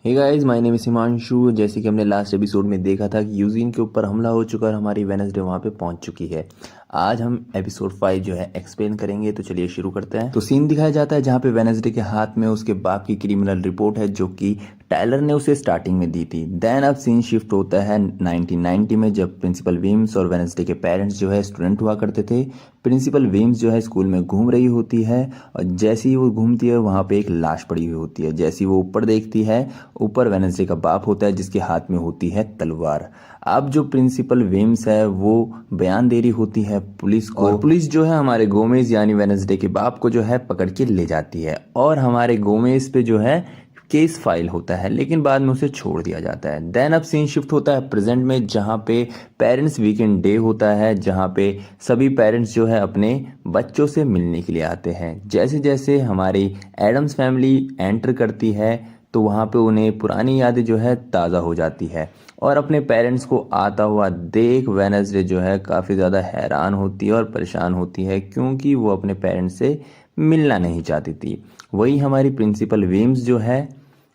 Hey guys, my name is Himanshu. जैसे कि हमने लास्ट एपिसोड में देखा था कि यूजीन के ऊपर हमला हो चुका और हमारी वेडनेसडे वहां पे पहुंच चुकी है। आज हम एपिसोड 5 जो है एक्सप्लेन करेंगे, तो चलिए शुरू करते हैं। तो सीन दिखाया जाता है जहां पे वेडनेसडे के हाथ में उसके बाप की क्रिमिनल रिपोर्ट है जो कि टायलर ने उसे स्टार्टिंग में दी थी। देन अब सीन शिफ्ट होता है 1990 में, जब प्रिंसिपल विम्स और वेडनेसडे के पेरेंट्स जो है स्टूडेंट हुआ करते थे। प्रिंसिपल विम्स जो है स्कूल में घूम रही होती है और जैसे ही वो घूमती है वहां पे एक लाश पड़ी हुई होती है। जैसे ही वो ऊपर देखती है, ऊपर वेडनेसडे का बाप होता है जिसके हाथ में होती है तलवार। अब जो प्रिंसिपल विम्स है वो बयान दे रही होती है पुलिस को, और पुलिस जो है हमारे गोमेज यानी वेडनेसडे के बाप को जो है पकड़ के ले जाती है और हमारे गोमेज पे जो है केस फाइल होता है, लेकिन बाद में उसे छोड़ दिया जाता है। देन अब सीन शिफ्ट होता है प्रेजेंट में, जहां पे पेरेंट्स वीकेंड डे होता है, जहां पे सभी पेरेंट्स जो है अपने बच्चों से मिलने के लिए आते हैं। जैसे जैसे हमारी एडम्स फैमिली एंटर करती है तो वहां पे उन्हें पुरानी यादें जो है ताज़ा हो जाती है और अपने पेरेंट्स को आता हुआ देख वेडनेसडे जो है काफ़ी ज़्यादा हैरान होती है और परेशान होती है, क्योंकि वो अपने पेरेंट्स से मिलना नहीं चाहती थी। वही हमारी प्रिंसिपल विम्स जो है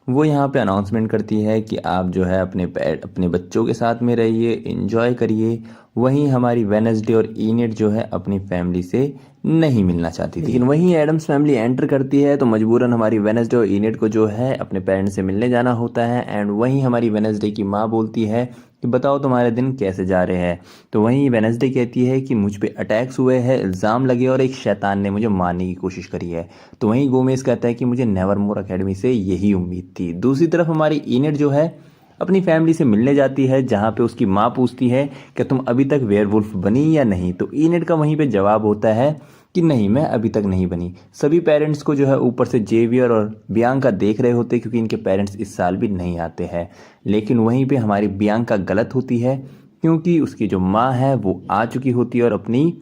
वो यहाँ पे अनाउंसमेंट करती है कि आप जो है अपने बच्चों के साथ में रहिए, एंजॉय करिए। वहीं हमारी वेडनेसडे और इनेट जो है अपनी फैमिली से नहीं मिलना चाहती थी, लेकिन वहीं एडम्स फैमिली एंटर करती है तो मजबूरन हमारी वेडनेसडे और इनेट को जो है अपने पेरेंट्स से मिलने जाना होता है। एंड वहीं हमारी वेडनेसडे की माँ बोलती है कि बताओ तुम्हारे दिन कैसे जा रहे हैं। तो वहीं वेडनेसडे कहती है कि मुझ पे अटैक्स हुए हैं, इल्ज़ाम लगे और एक शैतान ने मुझे मारने की कोशिश करी है। तो वहीं गोमेज कहता है कि मुझे नेवरमोर एकेडमी से यही उम्मीद थी। दूसरी तरफ हमारी इनेट जो है अपनी फैमिली से मिलने जाती है, जहां पे उसकी माँ पूछती है कि तुम अभी तक वेयरवुल्फ बनी या नहीं। तो इनेट का वहीं पे जवाब होता है कि नहीं, मैं अभी तक नहीं बनी। सभी पेरेंट्स को जो है ऊपर से जेवियर और बियांका देख रहे होते क्योंकि इनके पेरेंट्स इस साल भी नहीं आते हैं। लेकिन वहीं पे हमारी बियांका गलत होती है क्योंकि उसकी जो माँ है वो आ चुकी होती है और अपनी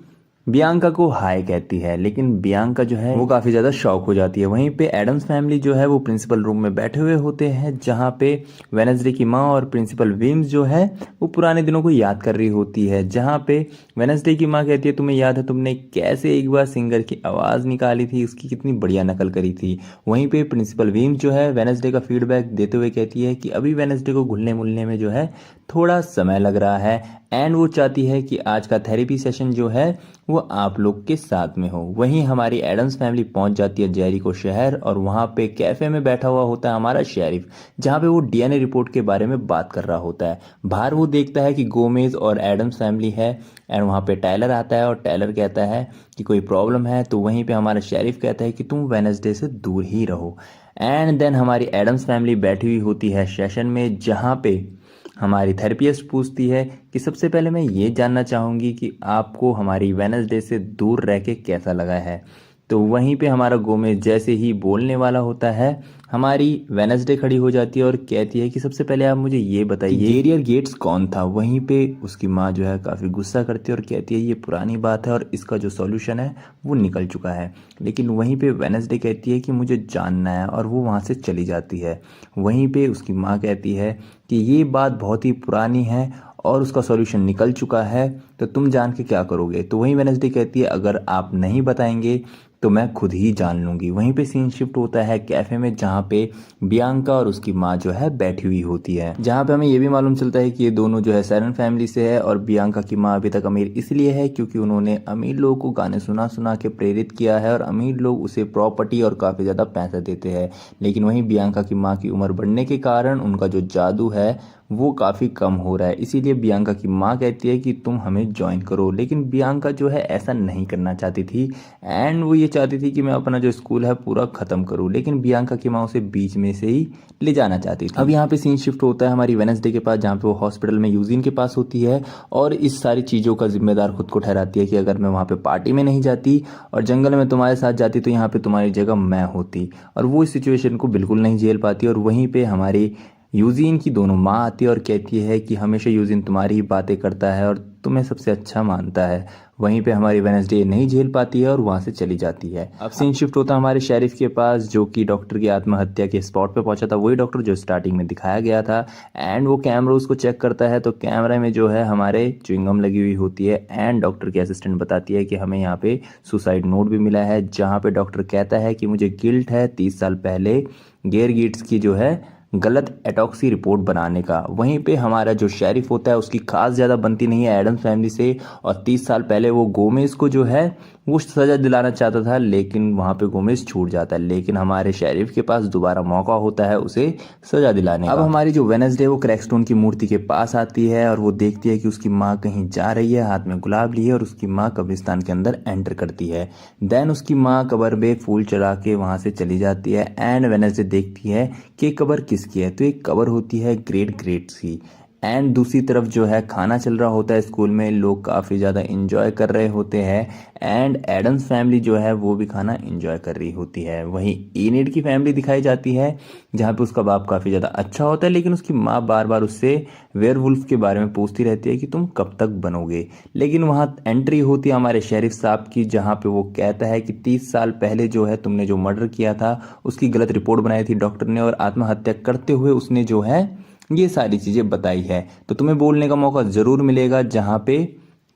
बियांका को हाय कहती है, लेकिन बियांका जो है वो काफी ज्यादा शॉक हो जाती है। वहीं पे एडम्स फैमिली जो है वो प्रिंसिपल रूम में बैठे हुए होते हैं, जहां पे वेडनेसडे की माँ और प्रिंसिपल विम्स जो है वो पुराने दिनों को याद कर रही होती है। जहां पे वेडनेसडे की माँ कहती है तुम्हें याद है तुमने कैसे एक बार सिंगर की आवाज निकाली थी, उसकी कितनी बढ़िया नकल करी थी। वहीं पे प्रिंसिपल विम्स जो है वेडनेसडे का फीडबैक देते हुए कहती है कि अभी वेडनेसडे को घुलने मिलने में जो है थोड़ा समय लग रहा है एंड वो चाहती है कि आज का थेरेपी सेशन जो है वो आप लोग के साथ में हो। वहीं हमारी एडम्स फैमिली पहुंच जाती है जेरिको शहर और वहां पे कैफे में बैठा हुआ होता है हमारा शेरिफ, जहां पे वो डीएनए रिपोर्ट के बारे में बात कर रहा होता है। बाहर वो देखता है कि गोमेज और एडम्स फैमिली है एंड वहां पे टायलर आता है और टायलर कहता है कि कोई प्रॉब्लम है। तो वहीं पे हमारा शेरिफ कहता है कि तुम वेडनेसडे से दूर ही रहो। एंड देन हमारी एडम्स फैमिली बैठी हुई होती है सेशन में, जहां पे हमारी थेरेपिस्ट पूछती है कि सबसे पहले मैं ये जानना चाहूँगी कि आपको हमारी वेडनेसडे से दूर रह के कैसा लगा है। तो वहीं पे हमारा गोमेज जैसे ही बोलने वाला होता है, हमारी वेडनेसडे खड़ी हो जाती है और कहती है कि सबसे पहले आप मुझे ये बताइए गेरियर गेट्स कौन था। वहीं पे उसकी माँ जो है काफ़ी गुस्सा करती है और कहती है ये पुरानी बात है और इसका जो सॉल्यूशन है वो निकल चुका है। लेकिन वहीं पे वेडनेसडे कहती है कि मुझे जानना है और वो वहाँ से चली जाती है। वहीं पे उसकी माँ कहती है कि ये बात बहुत ही पुरानी है और उसका सॉल्यूशन निकल चुका है, तो तुम जान के क्या करोगे। तो वहीं वेडनेसडे कहती है अगर आप नहीं बताएंगे तो मैं खुद ही जान लूंगी। वहीं पे सीन शिफ्ट होता है कैफे में, जहाँ पे बियांका और उसकी माँ जो है बैठी हुई होती है, जहाँ पे हमें ये भी मालूम चलता है कि ये दोनों जो है सैरन फैमिली से है और बियांका की माँ अभी तक अमीर इसलिए है क्योंकि उन्होंने अमीर लोगों को गाने सुना सुना के प्रेरित किया है और अमीर लोग उसे प्रॉपर्टी और काफ़ी ज़्यादा पैसा देते हैं। लेकिन वहीं बियांका की माँ की उम्र बढ़ने के कारण उनका जो जादू है वो काफ़ी कम हो रहा है, इसीलिए बियांका की माँ कहती है कि तुम हमें ज्वाइन करो। लेकिन बियांका जो है ऐसा नहीं करना चाहती थी एंड वो ये चाहती थी कि मैं अपना जो स्कूल है पूरा ख़त्म करूँ, लेकिन बियांका की माँ उसे बीच में से ही ले जाना चाहती थी। अब यहाँ पे सीन शिफ्ट होता है हमारी वेडनेसडे के पास, जहाँ पे वो हॉस्पिटल में यूजीन के पास होती है और इस सारी चीज़ों का जिम्मेदार खुद को ठहराती है कि अगर मैं वहाँ पे पार्टी में नहीं जाती और जंगल में तुम्हारे साथ जाती तो यहाँ पे तुम्हारी जगह मैं होती, और वो इस सिचुएशन को बिल्कुल नहीं झेल पाती। और वहीं पे हमारी यूजीन की दोनों माँ आती है और कहती है कि हमेशा यूजीन तुम्हारी ही बातें करता है और तुम्हें सबसे अच्छा मानता है। वहीं पे हमारी वेडनेसडे नहीं झेल पाती है और वहाँ से चली जाती है। अब सीन शिफ्ट होता है हमारे शेरिफ के पास, जो कि डॉक्टर की आत्महत्या के स्पॉट पे पहुंचा था, वही डॉक्टर जो स्टार्टिंग में दिखाया गया था। एंड वो कैमरा उसको चेक करता है तो कैमरे में जो है हमारे च्युइंगम लगी हुई होती है एंड डॉक्टर की असिस्टेंट बताती है कि हमें यहाँ पे सुसाइड नोट भी मिला है, जहाँ पे डॉक्टर कहता है कि मुझे गिल्ट है 30 साल पहले गेयर गिट्स की जो है गलत एटॉक्सी रिपोर्ट बनाने का। वहीं पे हमारा जो शेरिफ होता है उसकी खास ज़्यादा बनती नहीं है एडम्स फैमिली से, और 30 साल पहले वो गोमेज को जो है वो सज़ा दिलाना चाहता था, लेकिन वहाँ पे गोमेज छूट जाता है। लेकिन हमारे शेरिफ के पास दोबारा मौका होता है उसे सज़ा दिलाने का। अब हमारी जो वेडनेसडे वो क्रैकस्टोन की मूर्ति के पास आती है और वो देखती है कि उसकी माँ कहीं जा रही है, हाथ में गुलाब लिए, और उसकी माँ कब्रिस्तान के अंदर एंटर करती है। देन उसकी माँ कब्र में फूल चढ़ा के वहाँ से चली जाती है एंड वेडनेसडे देखती है कि कब्र किसकी है, तो एक कब्र होती है ग्रेट ग्रेट्स की। एंड दूसरी तरफ जो है खाना चल रहा होता है स्कूल में, लोग काफ़ी ज़्यादा इंजॉय कर रहे होते हैं एंड एडम्स फैमिली जो है वो भी खाना इंजॉय कर रही होती है। वहीं एनिड की फैमिली दिखाई जाती है जहाँ पे उसका बाप काफ़ी ज़्यादा अच्छा होता है, लेकिन उसकी माँ बार बार उससे वेयरवुल्फ के बारे में पूछती रहती है कि तुम कब तक बनोगे। लेकिन वहाँ एंट्री होती है हमारे शेरिफ साहब की, जहाँ पे वो कहता है कि 30 साल पहले जो है तुमने जो मर्डर किया था उसकी गलत रिपोर्ट बनाई थी डॉक्टर ने, और आत्महत्या करते हुए उसने जो है ये सारी चीज़ें बताई है, तो तुम्हें बोलने का मौका ज़रूर मिलेगा जहाँ पे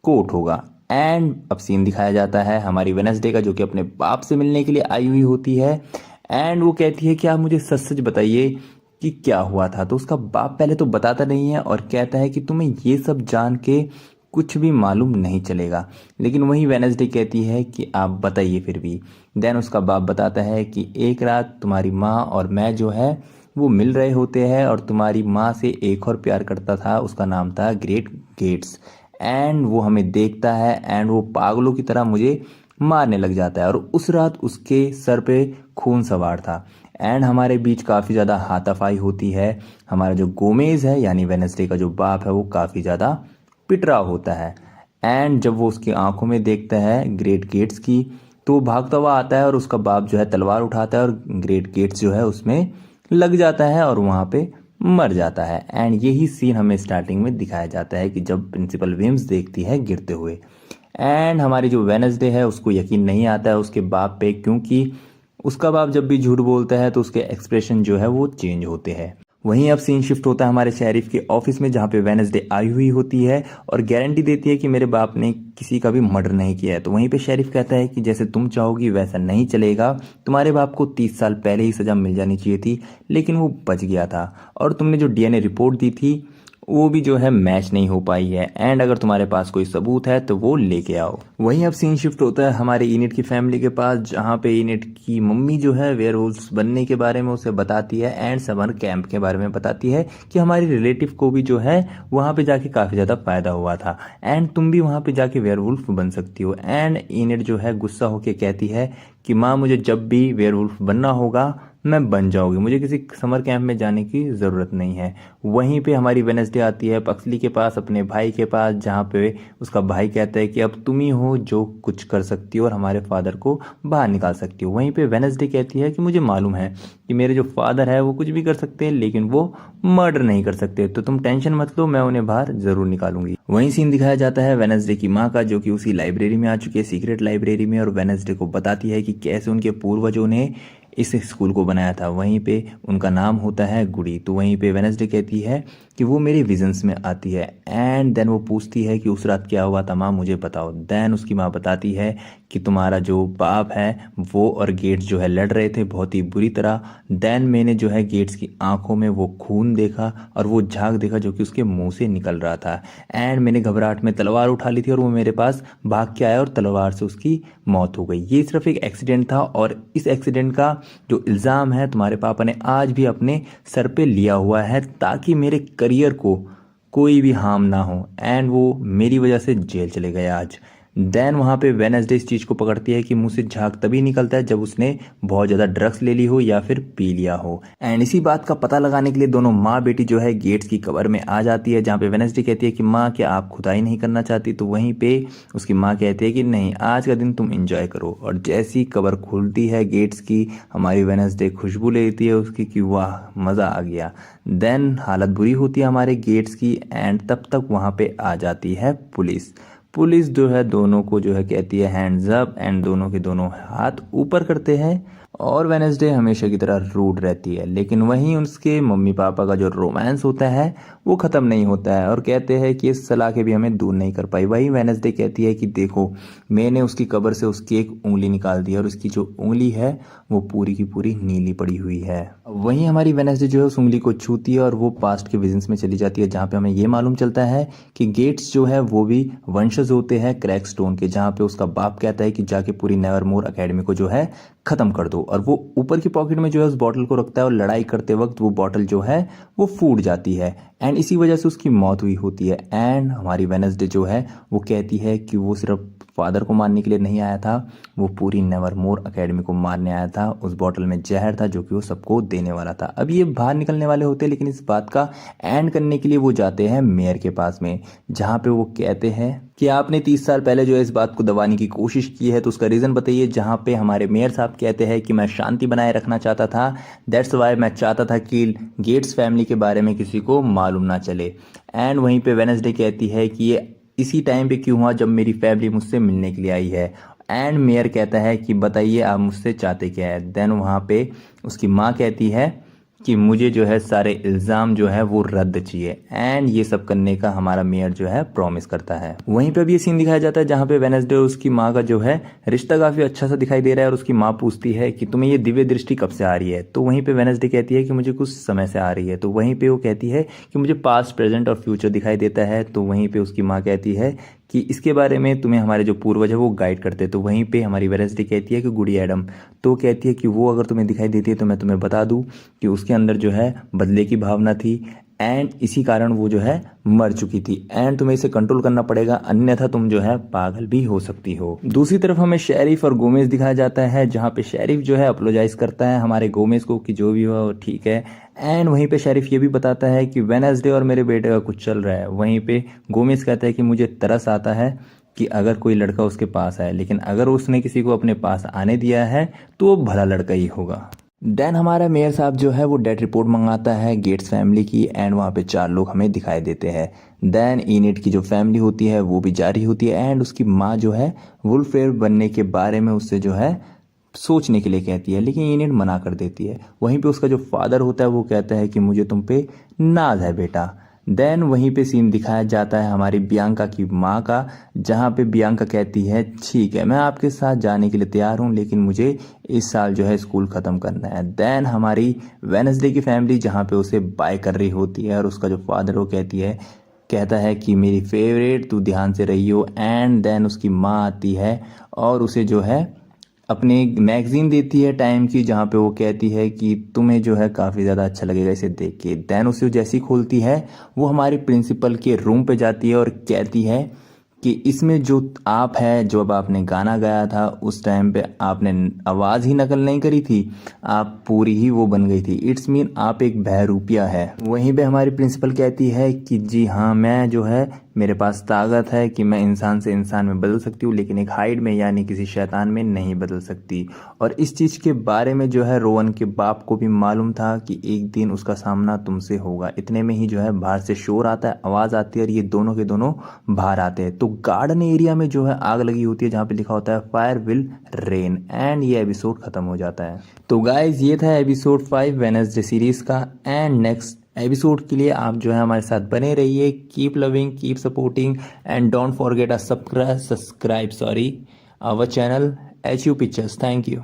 कोर्ट होगा। एंड अब सीन दिखाया जाता है हमारी वेडनेसडे का, जो कि अपने बाप से मिलने के लिए आई हुई होती है एंड वो कहती है कि आप मुझे सच सच बताइए कि क्या हुआ था। तो उसका बाप पहले तो बताता नहीं है और कहता है कि तुम्हें ये सब जान के कुछ भी मालूम नहीं चलेगा, लेकिन वही वेडनेसडे कहती है कि आप बताइए फिर भी। देन उसका बाप बताता है कि एक रात तुम्हारी माँ और मैं जो है वो मिल रहे होते हैं और तुम्हारी माँ से एक और प्यार करता था, उसका नाम था ग्रेट गेट्स। एंड वो हमें देखता है एंड वो पागलों की तरह मुझे मारने लग जाता है, और उस रात उसके सर पे खून सवार था। एंड हमारे बीच काफ़ी ज़्यादा हाथापाई होती है। हमारा जो गोमेज है यानी वेडनेसडे का जो बाप है वो काफ़ी ज़्यादा पिट रहा होता है। एंड जब वो उसकी आंखों में देखता है ग्रेट गेट्स की, तो वो भागता हुआ आता है और उसका बाप जो है तलवार उठाता है और ग्रेट गेट्स जो है उसमें लग जाता है और वहाँ पे मर जाता है। एंड यही सीन हमें स्टार्टिंग में दिखाया जाता है कि जब प्रिंसिपल विम्स देखती है गिरते हुए। एंड हमारी जो वेडनेसडे है उसको यकीन नहीं आता है उसके बाप पे, क्योंकि उसका बाप जब भी झूठ बोलता है तो उसके एक्सप्रेशन जो है वो चेंज होते हैं। वहीं अब सीन शिफ्ट होता है हमारे शेरिफ के ऑफिस में, जहाँ पे वेडनेसडे आई हुई होती है और गारंटी देती है कि मेरे बाप ने किसी का भी मर्डर नहीं किया है। तो वहीं पे शेरिफ कहता है कि जैसे तुम चाहोगी वैसा नहीं चलेगा, तुम्हारे बाप को 30 साल पहले ही सज़ा मिल जानी चाहिए थी, लेकिन वो बच गया था, और तुमने जो डीएनए रिपोर्ट दी थी वो भी जो है मैच नहीं हो पाई है। एंड अगर तुम्हारे पास कोई सबूत है तो वो लेके आओ। वहीं अब सीन शिफ्ट होता है हमारे इनिट की फैमिली के पास, जहाँ पे इनिट की मम्मी जो है वेयरवुल्व्स बनने के बारे में उसे बताती है एंड समर कैंप के बारे में बताती है कि हमारी रिलेटिव को भी जो है वहाँ पे जाके काफ़ी ज़्यादा फायदा हुआ था एंड तुम भी वहाँ पे जाके वेयरवुल्फ बन सकती हो। एंड इनिट जो है गुस्सा होके कहती है कि माँ मुझे जब भी वेयरवुल्फ बनना होगा मैं बन जाऊंगी, मुझे किसी समर कैंप में जाने की ज़रूरत नहीं है। वहीं पे हमारी वेडनेसडे आती है पक्सली के पास, अपने भाई के पास, जहाँ पे उसका भाई कहता है कि अब तुम ही हो जो कुछ कर सकती हो और हमारे फादर को बाहर निकाल सकती हो। वहीं पे वेडनेसडे कहती है कि मुझे मालूम है कि मेरे जो फादर है वो कुछ भी कर सकते हैं, लेकिन वो मर्डर नहीं कर सकते, तो तुम टेंशन मत लो, मैं उन्हें बाहर ज़रूर निकालूंगी। वहीं सीन दिखाया जाता है वेडनेसडे की माँ का, जो कि उसी लाइब्रेरी में आ चुकी है, सीक्रेट लाइब्रेरी में, और वेडनेसडे को बताती है कि कैसे उनके पूर्वजों ने इस स्कूल को बनाया था। वहीं पे उनका नाम होता है गुड़ी। तो वहीं पे वेडनेसडे कहती है कि वो मेरे विजन्स में आती है एंड देन वो पूछती है कि उस रात क्या हुआ था माँ, मुझे बताओ। देन उसकी माँ बताती है कि तुम्हारा जो बाप है वो और गेट्स जो है लड़ रहे थे बहुत ही बुरी तरह। देन मैंने जो है गेट्स की आंखों में वो खून देखा और वो झाग देखा जो कि उसके मुंह से निकल रहा था, एंड मैंने घबराहट में तलवार उठा ली थी और वो मेरे पास भाग के आया और तलवार से उसकी मौत हो गई। ये सिर्फ एक एक्सीडेंट था और इस एक्सीडेंट का जो इल्ज़ाम है तुम्हारे पापा ने आज भी अपने सर पे लिया हुआ है, ताकि मेरे करियर को कोई भी हार्म ना हो, एंड वो मेरी वजह से जेल चले गए आज। देन वहाँ पे वेडनेसडे इस चीज़ को पकड़ती है कि मुंह से झाग तभी निकलता है जब उसने बहुत ज़्यादा ड्रग्स ले ली हो या फिर पी लिया हो। एंड इसी बात का पता लगाने के लिए दोनों माँ बेटी जो है गेट्स की कब्र में आ जाती है, जहाँ पे वेडनेसडे कहती है कि माँ क्या आप खुदाई नहीं करना चाहती, तो वहीं पे उसकी माँ कहती है कि नहीं, आज का दिन तुम इंजॉय करो। और जैसी कब्र खुलती है गेट्स की, हमारी वेडनेसडे खुशबू लेती है उसकी कि वाह मज़ा आ गया। देन हालत बुरी होती है हमारे गेट्स की एंड तब तक वहाँ पे आ जाती है पुलिस। पुलिस जो है दोनों को जो है कहती है हैंड्स अप, एंड दोनों के दोनों हाथ ऊपर करते हैं और वेडनेसडे हमेशा की तरह रूड रहती है, लेकिन वहीं उसके मम्मी पापा का जो रोमांस होता है वो ख़त्म नहीं होता है और कहते हैं कि इस सलाह के भी हमें दूर नहीं कर पाई। वहीं वेडनेसडे कहती है कि देखो, मैंने उसकी कब्र से उसकी एक उंगली निकाल दी और उसकी जो उंगली है वो पूरी की पूरी नीली पड़ी हुई है। वहीं हमारी वेडनेसडे जो है उस उंगली को छूती है और वो पास्ट के विजन्स में चली जाती है, जहाँ पे हमें ये मालूम चलता है कि गेट्स जो है वो भी वंशज होते हैं क्रैकस्टोन के, जहाँ पे उसका बाप कहता है कि जाके पूरी नेवरमोर एकेडमी को जो है खत्म कर दो, और वो ऊपर की पॉकेट में जो है उस बॉटल को रखता है और लड़ाई करते वक्त वो बॉटल जो है वो फूट जाती है एंड इसी वजह से उसकी मौत हुई होती है। एंड हमारी वेडनेसडे जो है वो कहती है कि वो सिर्फ फादर को मारने के लिए नहीं आया था, वो पूरी नेवरमोर एकेडमी को मारने आया था। उस बॉटल में जहर था जो कि वो सबको देने वाला था। अब ये बाहर निकलने वाले होते हैं, लेकिन इस बात का एंड करने के लिए वो जाते हैं मेयर के पास में, जहाँ पे वो कहते हैं कि आपने 30 साल पहले जो है इस बात को दबाने की कोशिश की है, तो उसका रीज़न बताइए। जहाँ पे हमारे मेयर साहब कहते हैं कि मैं शांति बनाए रखना चाहता था, दैट्स वाई मैं चाहता था कि गेट्स फैमिली के बारे में किसी को मालूम ना चले। एंड वहीं पे वेडनेसडे कहती है कि ये इसी टाइम पे क्यों हुआ जब मेरी फैमिली मुझसे मिलने के लिए आई है। एंड मेयर कहता है कि बताइए आप मुझसे चाहते क्या है। देन वहाँ पे उसकी माँ कहती है कि मुझे जो है सारे इल्ज़ाम जो है वो रद्द चाहिए, एंड ये सब करने का हमारा मेयर जो है प्रॉमिस करता है। वहीं पे भी ये सीन दिखाया जाता है जहाँ पे वेडनेसडे और उसकी माँ का जो है रिश्ता काफ़ी अच्छा सा दिखाई दे रहा है और उसकी माँ पूछती है कि तुम्हें ये दिव्य दृष्टि कब से आ रही है। तो वहीं पे वेडनेसडे कहती है कि मुझे कुछ समय से आ रही है। तो वहीं पे वो कहती है कि मुझे पास्ट, प्रेजेंट और फ्यूचर दिखाई देता है। तो वहीं पे उसकी माँ कहती है कि इसके बारे में तुम्हें हमारे जो पूर्वज है वो गाइड करते। तो वहीं पे हमारी वेडनेसडे कहती है कि गुड़ी एडम, तो कहती है कि वो अगर तुम्हें दिखाई देती है तो मैं तुम्हें बता दूं कि उसके अंदर जो है बदले की भावना थी एंड इसी कारण वो जो है मर चुकी थी एंड तुम्हें इसे कंट्रोल करना पड़ेगा, अन्यथा तुम जो है पागल भी हो सकती हो। दूसरी तरफ हमें शेरिफ और गोमेज दिखाया जाता है, जहाँ पे शेरिफ जो है अपोलोजाइज करता है हमारे गोमेज को कि जो भी हुआ वो ठीक है। एंड वहीं पे शेरिफ ये भी बताता है कि वेडनेसडे और मेरे बेटे का कुछ चल रहा है। वहीं पे गोमेज कहता है कि मुझे तरस आता है कि अगर कोई लड़का उसके पास आए, लेकिन अगर उसने किसी को अपने पास आने दिया है तो वो भला लड़का ही होगा। देन हमारा मेयर साहब जो है वो डेथ रिपोर्ट मंगाता है गेट्स फैमिली की एंड वहाँ पे 4 लोग हमें दिखाई देते हैं। देन इनिट की जो फैमिली होती है वो भी जारी होती है एंड उसकी माँ जो है वुल्फेयर बनने के बारे में उससे जो है सोचने के लिए कहती है, लेकिन इनिट मना कर देती है। वहीं पे उसका जो फादर होता है वो कहता है कि मुझे तुम पे नाज है बेटा। देन वहीं पे सीन दिखाया जाता है हमारी बियांका की माँ का, जहाँ पे बियांका कहती है ठीक है मैं आपके साथ जाने के लिए तैयार हूँ, लेकिन मुझे इस साल जो है स्कूल ख़त्म करना है। देन हमारी वेडनेसडे की फैमिली जहाँ पे उसे बाय कर रही होती है और उसका जो फादर वो कहता है कि मेरी फेवरेट तू ध्यान से रही हो। एंड देन उसकी माँ आती है और उसे जो है अपनी मैगजीन देती है टाइम की, जहाँ पे वो कहती है कि तुम्हें जो है काफ़ी ज़्यादा अच्छा लगेगा इसे देख के। देन उसे जैसी खोलती है वो हमारी प्रिंसिपल के रूम पे जाती है और कहती है कि इसमें जो आप है, जो अब आपने गाना गाया था उस टाइम पे आपने आवाज़ ही नकल नहीं करी थी, आप पूरी ही वो बन गई थी। इट्स मीन आप एक बहरूपिया है। वहीं पे हमारी प्रिंसिपल कहती है कि जी हाँ मैं जो है मेरे पास ताकत है कि मैं इंसान से इंसान में बदल सकती हूँ, लेकिन एक हाइड में यानी किसी शैतान में नहीं बदल सकती। और इस चीज़ के बारे में जो है रोहन के बाप को भी मालूम था कि एक दिन उसका सामना तुमसे होगा। इतने में ही जो है बाहर से शोर आता है, आवाज़ आती है और ये दोनों के दोनों बाहर आते हैं। तो गार्डन एरिया में जो है आग लगी होती है, जहाँ पे लिखा होता है फायर विल रेन एंड ये एपिसोड खत्म हो जाता है। तो गाइज ये था एपिसोड 5 वेडनेसडे सीरीज का। एंड नेक्स्ट एपिसोड के लिए आप जो है हमारे साथ बने रहिए। Keep loving, keep supporting and don't forget a subscribe our channel HU Pictures। Thank you.